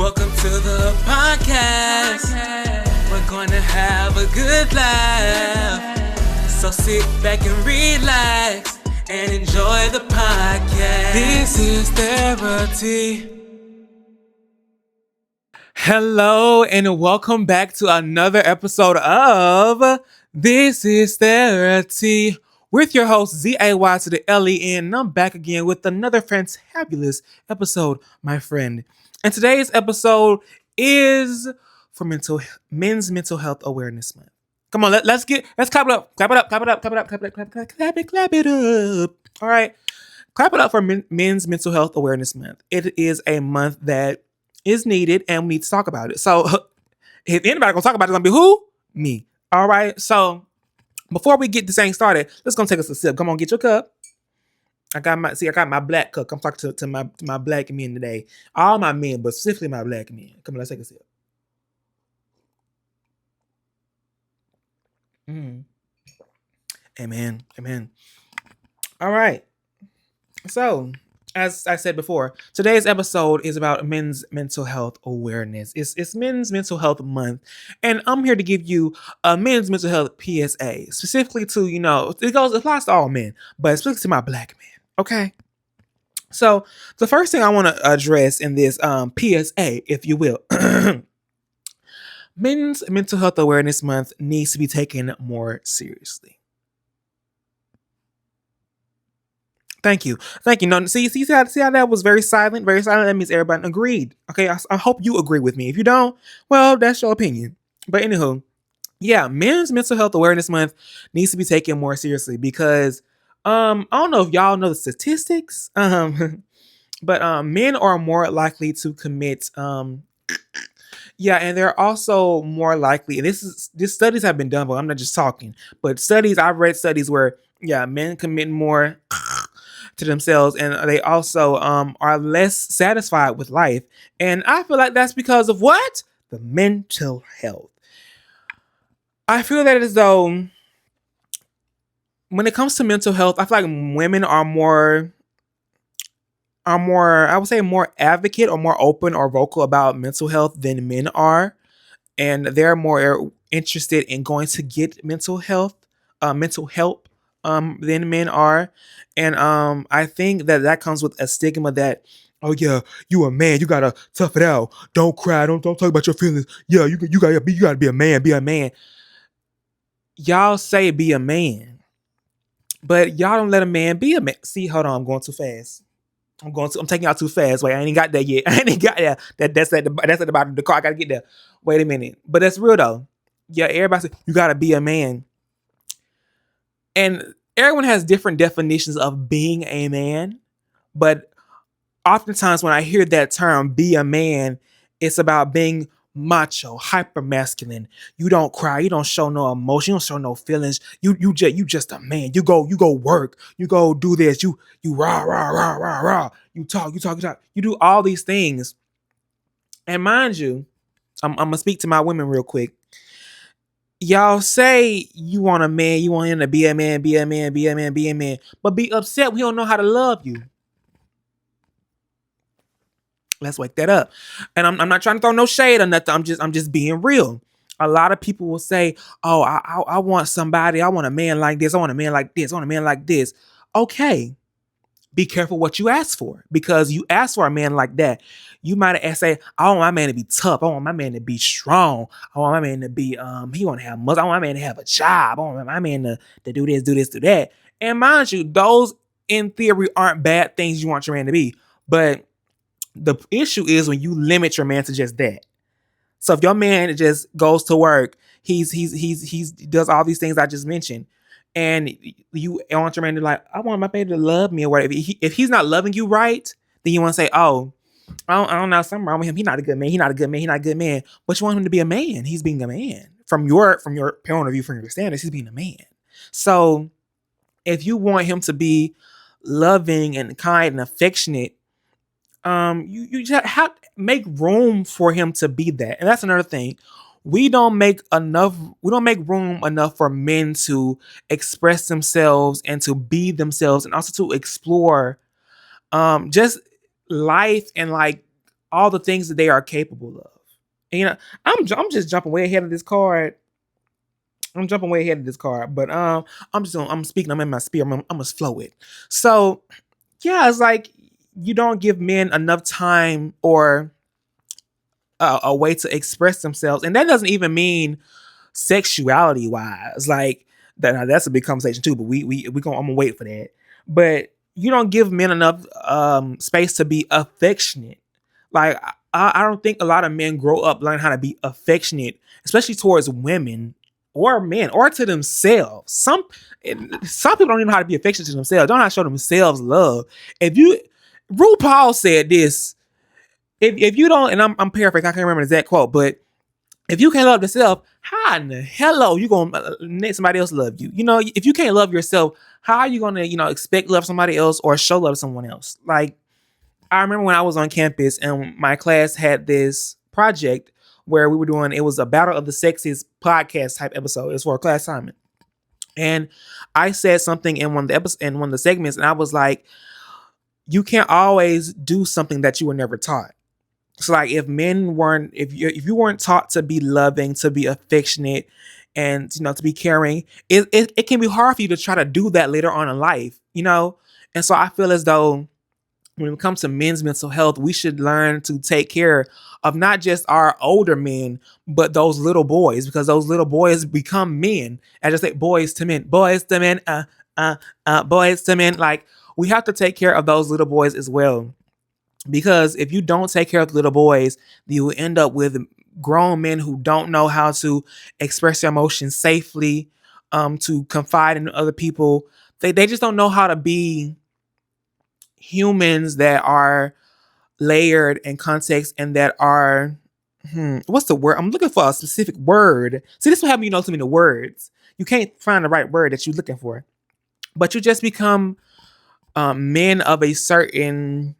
Welcome to the podcast. We're going to have a good laugh. So sit back and relax and enjoy the podcast. This is TheraTea. Hello and welcome back to another episode of This is TheraTea with your host ZAY to the LEN, and I'm back again with another fantabulous episode, my friend. And today's episode is for Men's Mental Health Awareness Month. Come on, let's clap it up, clap it up, clap it up, clap it up, clap it up, clap it up. All right, clap it up for Men's Mental Health Awareness Month. It is a month that is needed, and we need to talk about it. So, if anybody gonna talk about it, it's gonna be who? Me. All right. So, before we get this thing started, let's go take us a sip. Come on, get your cup. I got my black cup. I'm talking to my black men today. All my men, but specifically my black men. Come on, let's take a sip. Amen. All right. So, as I said before, today's episode is about men's mental health awareness. It's Men's Mental Health Month, and I'm here to give you a men's mental health PSA, specifically to, it applies to all men, but specifically to my black men. Okay. So the first thing I want to address in this PSA, if you will, Men's Mental Health Awareness Month needs to be taken more seriously. Thank you. No, see how that was very silent? Very silent. That means everybody agreed. Okay, I hope you agree with me. If you don't, well, that's your opinion. But anywho, yeah, Men's Mental Health Awareness Month needs to be taken more seriously because I don't know if y'all know the statistics, but men are more likely to commit. And they're also more likely. These studies have been done, but I'm not just talking. But I've read studies where men commit more to themselves, and they also are less satisfied with life. And I feel like that's because of what? The mental health. I feel that as though when it comes to mental health, I feel like women are more, I would say, more advocate or more open or vocal about mental health than men are. And they're more interested in going to get mental help than men are. And I think that comes with a stigma that, oh yeah, you a man, you gotta tough it out. Don't cry, don't talk about your feelings. Yeah, you gotta be a man, Y'all say be a man, but y'all don't let a man be a man. See, hold on, I'm going too fast. I'm taking y'all too fast. Wait, I ain't got that yet. I ain't got that. That's at the bottom of the car. I gotta get there. Wait a minute. But that's real though. Yeah, everybody says you gotta be a man. And everyone has different definitions of being a man. But oftentimes when I hear that term, be a man, it's about being macho, hyper masculine. You don't cry, you don't show no emotion, you don't show no feelings. You just a man. You go work, you go do this, you rah rah rah rah rah. You talk. You do all these things. And mind you, I'm gonna speak to my women real quick. Y'all say you want a man, you want him to be a man, but be upset we don't know how to love you. Let's wake that up. And I'm not trying to throw no shade or nothing. I'm just being real. A lot of people will say, oh, I want somebody, I want a man like this, I want a man like this, I want a man like this. Okay. Be careful what you ask for, because you ask for a man like that. You might say, I want my man to be tough. I want my man to be strong. I want my man to be, he want to have muscle. I want my man to have a job. I want my man to do this, do that. And mind you, those in theory aren't bad things you want your man to be. But the issue is when you limit your man to just that. So if your man just goes to work, he's does all these things I just mentioned, and you want your man to I want my man to love me or whatever. If he's not loving you right, then you want to say, oh, I don't know, something wrong with him. He's not a good man. But you want him to be a man. He's being a man. From your point of view, from your standards, he's being a man. So if you want him to be loving and kind and affectionate, you just have to make room for him to be that. And that's another thing. We don't make room enough for men to express themselves and to be themselves, and also to explore just life and all the things that they are capable of. And, I'm just jumping way ahead of this card. I'm jumping way ahead of this card, but I'm speaking. I'm in my spirit. I'm gonna flow it. So yeah, it's like you don't give men enough time or a way to express themselves, and that doesn't even mean sexuality wise. Like that, now that's a big conversation too. But we going I'm gonna wait for that. But you don't give men enough space to be affectionate. Like I don't think a lot of men grow up learn how to be affectionate, especially towards women or men or to themselves. Some people don't even know how to be affectionate to themselves. Don't know how to show themselves love. If you RuPaul said this, if you don't, and I'm paraphrasing, I can't remember the exact quote, but if you can't love yourself, how in the hello you gonna let somebody else love you? You know, if you can't love yourself, how are you gonna expect love somebody else or show love to someone else? Like I remember when I was on campus and my class had this project where we were doing it was a Battle of the Sexes podcast type episode. It was for a class assignment, and I said something in one of the in one of the segments, and I was like, you can't always do something that you were never taught. So like if you weren't taught to be loving, to be affectionate, and to be caring, it can be hard for you to try to do that later on in life, And so I feel as though when it comes to men's mental health, we should learn to take care of not just our older men, but those little boys, because those little boys become men. I just say boys to men, boys to men. Like we have to take care of those little boys as well. Because if you don't take care of the little boys, you will end up with grown men who don't know how to express their emotions safely, to confide in other people. They just don't know how to be humans that are layered in context and that are what's the word? I'm looking for a specific word. See, this will help me too many words. You can't find the right word that you're looking for. But you just become men of a certain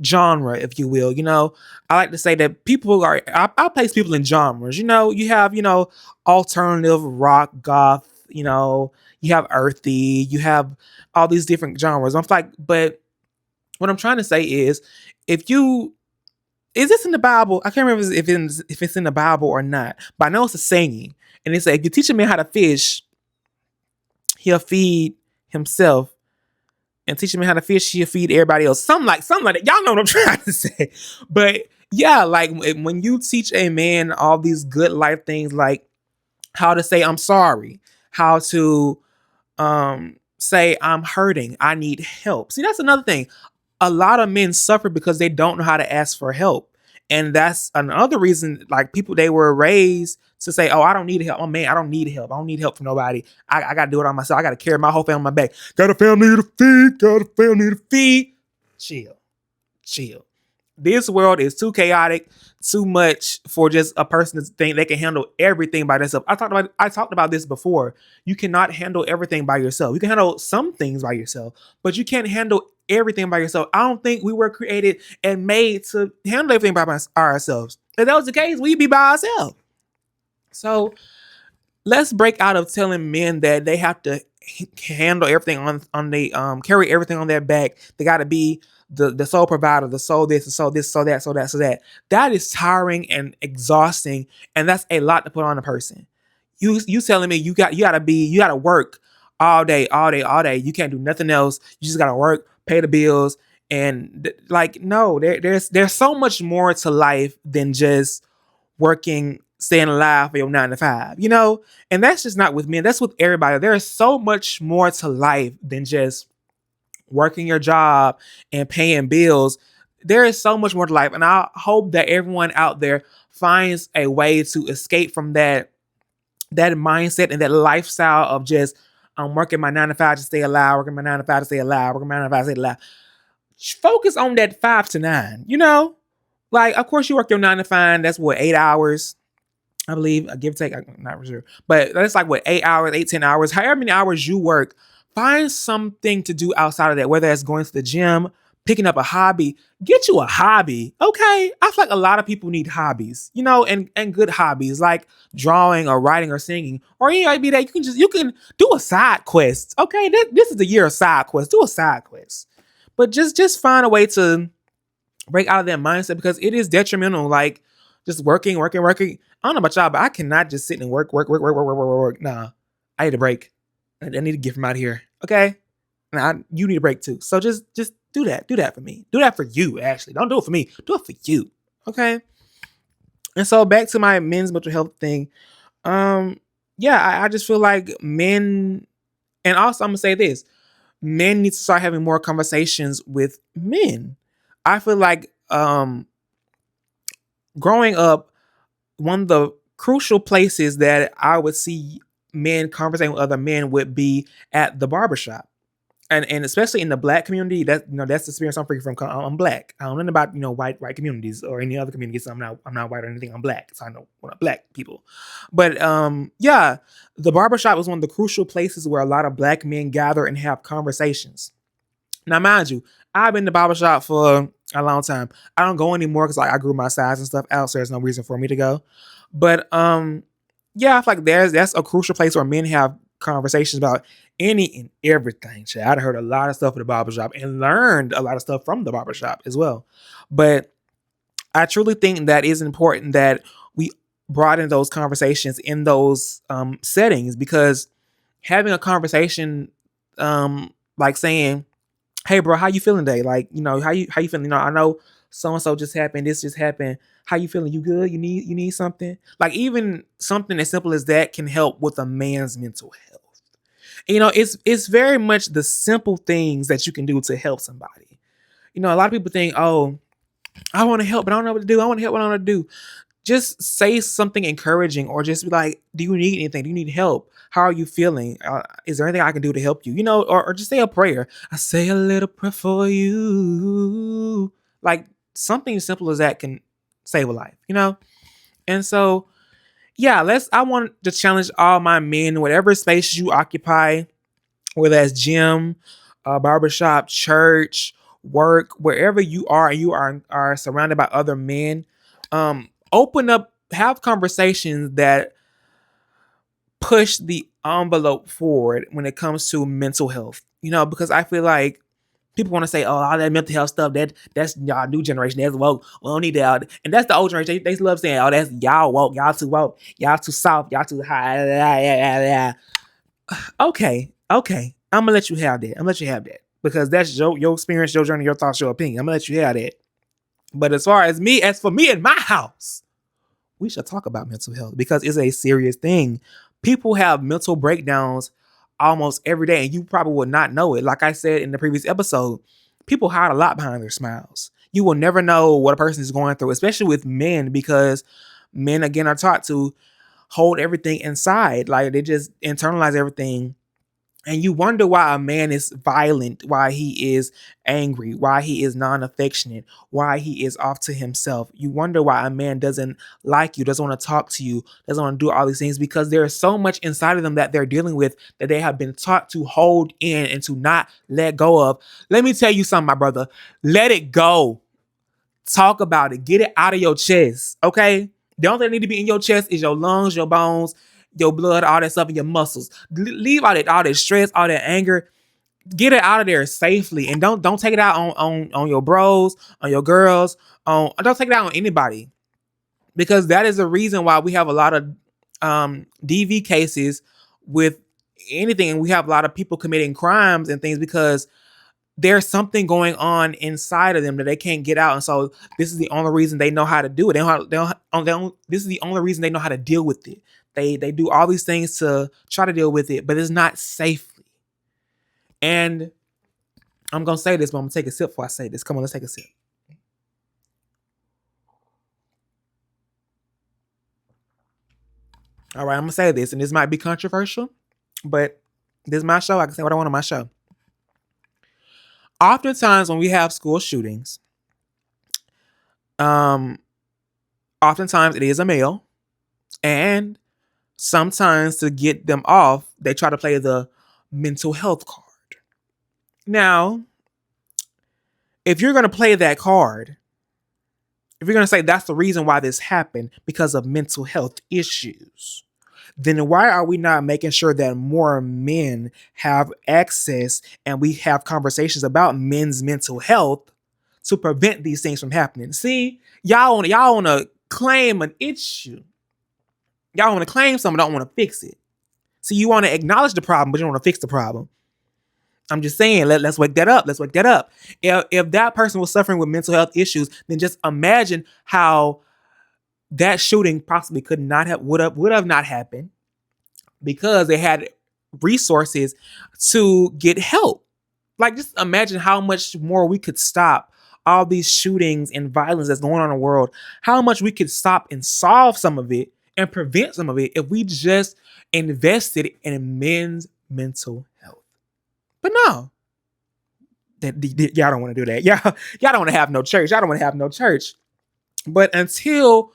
genre, if you will. I like to say that people are I place people in genres. You have, alternative rock, goth, you have earthy, you have all these different genres. I'm like, but what I'm trying to say is is this in the Bible? I can't remember if it's in the Bible or not, but I know it's a saying. And it says if you teach a man how to fish, he'll feed himself, and teaching me how to fish, he'll feed everybody else. Something like that. Y'all know what I'm trying to say. But yeah, like when you teach a man all these good life things, like how to say I'm sorry, how to say I'm hurting, I need help. See, that's another thing. A lot of men suffer because they don't know how to ask for help. And that's another reason, like people, they were raised to say, oh, I don't need help. Oh man, I don't need help. I don't need help from nobody. I got to do it on myself. I got to carry my whole family on my back. Got a family to feed. Got a family to feed. Chill. This world is too chaotic, too much for just a person to think they can handle everything by themselves. I talked about this before. You cannot handle everything by yourself. You can handle some things by yourself, but you can't handle everything by yourself. I don't think we were created and made to handle everything by ourselves. If that was the case, we'd be by ourselves. So let's break out of telling men that they have to handle everything on they carry everything on their back. They got to be the sole provider, the sole this, the sole this, so that, so that, so that. That is tiring and exhausting, and that's a lot to put on a person. You telling me you gotta work all day. You can't do nothing else. You just gotta work, pay the bills, and like no, there's so much more to life than just working, staying alive for your 9 to 5, and that's just not with men. That's with everybody. There is so much more to life than just working your job and paying bills. There is so much more to life. And I hope that everyone out there finds a way to escape from that mindset and that lifestyle of just I'm working my 9 to 5 to stay alive, working my 9 to 5 to stay alive, working my 9 to 5 to stay alive. Focus on that 5 to 9, Like, of course, you work your 9 to 5. That's what, 8 hours, I believe. Give or take, I'm not sure. But that's like what, 8 hours, 10 hours, however many hours you work. Find something to do outside of that, whether it's going to the gym, picking up a hobby. Get you a hobby, okay? I feel like a lot of people need hobbies, and good hobbies like drawing or writing or singing. Or it might be that you can do a side quest, okay? This is the year of side quests. Do a side quest, but just find a way to Break out of that mindset because it is detrimental. Like just working. I don't know about y'all, but I cannot just sit and work. Nah, I need a break. I need to get from out of here. Okay, now you need a break too. So just do that. Do that for me. Do that for you. Actually, don't do it for me. Do it for you. Okay. And so back to my men's mental health thing. Um, yeah, I just feel like men, and also I'm gonna say this: men need to start having more conversations with men. I feel like growing up, one of the crucial places that I would see men conversating with other men would be at the barbershop. And especially in the black community, that's the experience I'm freaking from. I'm black. I don't know about white communities or any other communities. I'm not white or anything. I'm black, so I know black people. But yeah, the barbershop was one of the crucial places where a lot of black men gather and have conversations. Now, mind you, I've been to barbershop for a long time. I don't go anymore because I grew my size and stuff out, so there's no reason for me to go. But yeah, I feel like that's a crucial place where men have conversations about any and everything. Child. I heard a lot of stuff at the barbershop and learned a lot of stuff from the barbershop as well. But I truly think that is important that we broaden those conversations in those settings, because having a conversation, like saying, "Hey, bro, how you feeling today? Like, how you feeling? I know so and so just happened. This just happened. How you feeling? You good? You need something? Like even something as simple as that can help with a man's mental health. It's very much the simple things that you can do to help somebody. A lot of people think, oh, I want to help, but I don't know what to do. I want to help, but I don't know what to do. Just say something encouraging, or just be like, do you need anything? Do you need help? How are you feeling? Is there anything I can do to help you? Or just say a prayer. I say a little prayer for you. Like something as simple as that can save a life. And so, yeah, I want to challenge all my men, whatever space you occupy, whether that's gym, barbershop, church, work, wherever you are, and you are surrounded by other men. Open up, have conversations that push the envelope forward when it comes to mental health. Because I feel like people want to say, "Oh, all that mental health stuff that's y'all new generation. That's woke. We don't need that." And that's the old generation. They love saying, "Oh, that's y'all woke. Y'all too woke. Y'all too soft. Y'all too high." Okay, okay. I'm gonna let you have that. I'm gonna let you have that because that's your experience, your journey, your thoughts, your opinion. I'm gonna let you have that. But as for me in my house, we should talk about mental health because it's a serious thing. People have mental breakdowns almost every day, and you probably would not know it. Like I said in the previous episode, people hide a lot behind their smiles. You will never know what a person is going through, especially with men, because men again are taught to hold everything inside. Like they just internalize everything. And you wonder why a man is violent, why he is angry, why he is non affectionate, why he is off to himself. You wonder why a man doesn't like you, doesn't want to talk to you, doesn't want to do all these things, because there is so much inside of them that they're dealing with that they have been taught to hold in and to not let go of. Let me tell you something, my brother. Let it go. Talk about it. Get it out of your chest. Okay? The only thing that need to be in your chest is your lungs, your bones, your blood, all that stuff in your muscles. Leave all that stress, all that anger. Get it out of there safely, and don't take it out on your bros, on your girls. Don't take it out on anybody, because that is the reason why we have a lot of DV cases with anything, and we have a lot of people committing crimes and things because there's something going on inside of them that they can't get out. And so this is the only reason they know how to do it. This is the only reason they know how to deal with it. They do all these things to try to deal with it, but it's not safely. And I'm going to say this, but I'm going to take a sip before I say this. Come on, let's take a sip. All right, I'm going to say this, and this might be controversial, but this is my show. I can say what I want on my show. Oftentimes when we have school shootings, oftentimes it is a male, and sometimes to get them off, they try to play the mental health card. Now, if you're going to play that card, if you're going to say that's the reason why this happened because of mental health issues, then why are we not making sure that more men have access and we have conversations about men's mental health to prevent these things from happening. See, y'all want to claim an issue. Y'all want to claim something, don't want to fix it. See, you want to acknowledge the problem, but you don't want to fix the problem. I'm just saying, let's wake that up. Let's wake that up. If that person was suffering with mental health issues, then just imagine how that shooting possibly could not have would have not happened because they had resources to get help. Like, just imagine how much more we could stop all these shootings and violence that's going on in the world. How much we could stop and solve some of it and prevent some of it if we just invested in men's mental health. But no, y'all don't want to do that. Y'all don't want to have no church. Y'all don't want to have no church. But until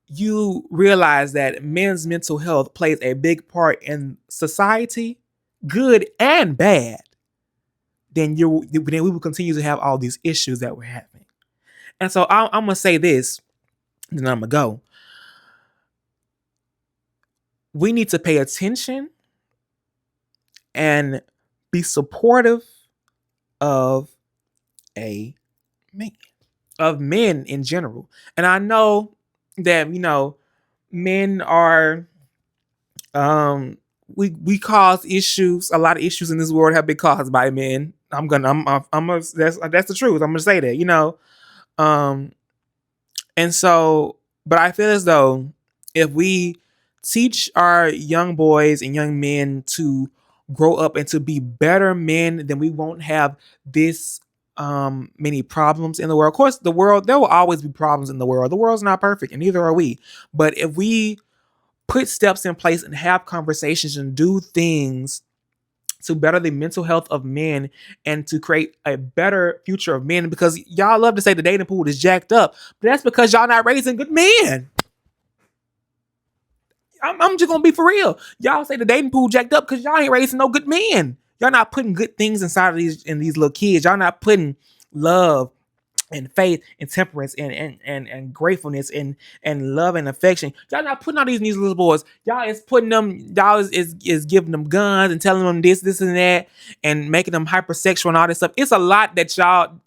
you realize that men's mental health plays a big part in society, good and bad, then we will continue to have all these issues that we're having. And so I'm gonna say this, then I'm gonna go. We need to pay attention and be supportive of a man, of men in general. And I know that, men are we cause issues. A lot of issues in this world have been caused by men. That's the truth. I'm gonna say that, and so, but I feel as though if we teach our young boys and young men to grow up and to be better men, then we won't have this many problems in the world. Of course, there will always be problems in the world. The world's not perfect, and neither are we. But if we put steps in place and have conversations and do things to better the mental health of men and to create a better future of men, because y'all love to say the dating pool is jacked up, but that's because y'all not raising good men. I'm just gonna be for real. Y'all say the dating pool jacked up because y'all ain't raising no good men. Y'all not putting good things inside of these little kids. Y'all not putting love and faith and temperance and gratefulness and love and affection. Y'all not putting all these in these little boys. Y'all is putting them, y'all is giving them guns and telling them this and that and making them hypersexual and all this stuff. It's a lot that y'all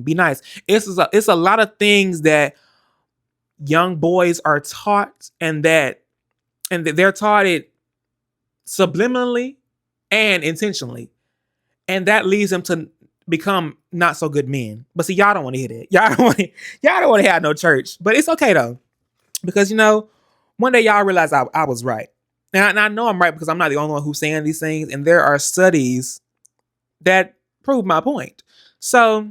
be nice. It's a lot of things that young boys are taught and that they're taught it subliminally and intentionally. And that leads them to become not so good men. But see, y'all don't want to hear that. Y'all don't want to have no church. But it's okay though. Because one day y'all realize I was right. And I know I'm right because I'm not the only one who's saying these things. And there are studies that prove my point. So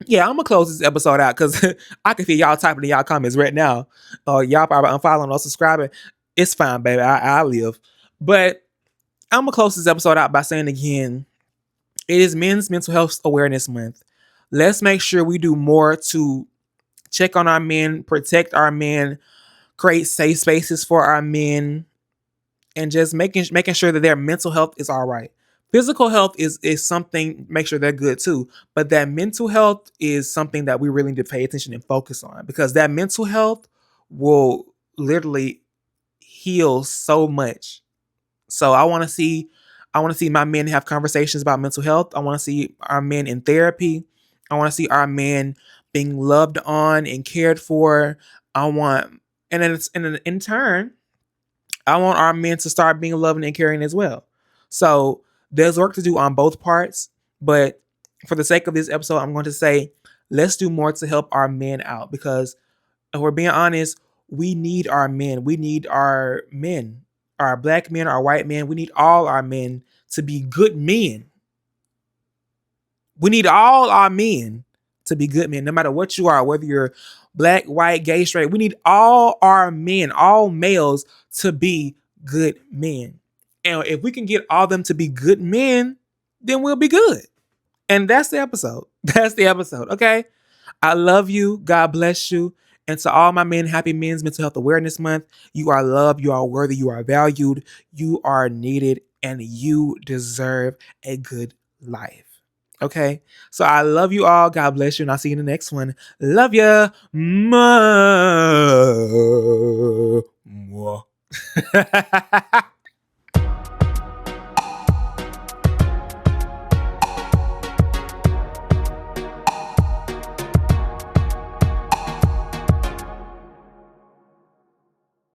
yeah, I'm gonna close this episode out because I can feel y'all typing in y'all comments right now. Y'all probably unfollowing or subscribing. It's fine, baby. I live. But I'm gonna close this episode out by saying again, it is Men's Mental Health Awareness Month. Let's make sure we do more to check on our men, protect our men, create safe spaces for our men, and just making sure that their mental health is all right. Physical health is something, make sure they're good too. But that mental health is something that we really need to pay attention and focus on, because that mental health will literally heal so much. So I want to see my men have conversations about mental health. I want to see our men in therapy. I want to see our men being loved on and cared for. And then in turn, I want our men to start being loving and caring as well. So there's work to do on both parts, but for the sake of this episode, I'm going to say, let's do more to help our men out, because if we're being honest, we need our men. We need our men, our black men, our white men. We need all our men to be good men. We need all our men to be good men, no matter what you are, whether you're black, white, gay, straight. We need all our men, all males, to be good men. And if we can get all of them to be good men, then we'll be good. And that's the episode. That's the episode. Okay. I love you. God bless you. And to all my men, happy Men's Mental Health Awareness Month. You are loved. You are worthy. You are valued. You are needed. And you deserve a good life. Okay. So I love you all. God bless you. And I'll see you in the next one. Love ya. Mwah.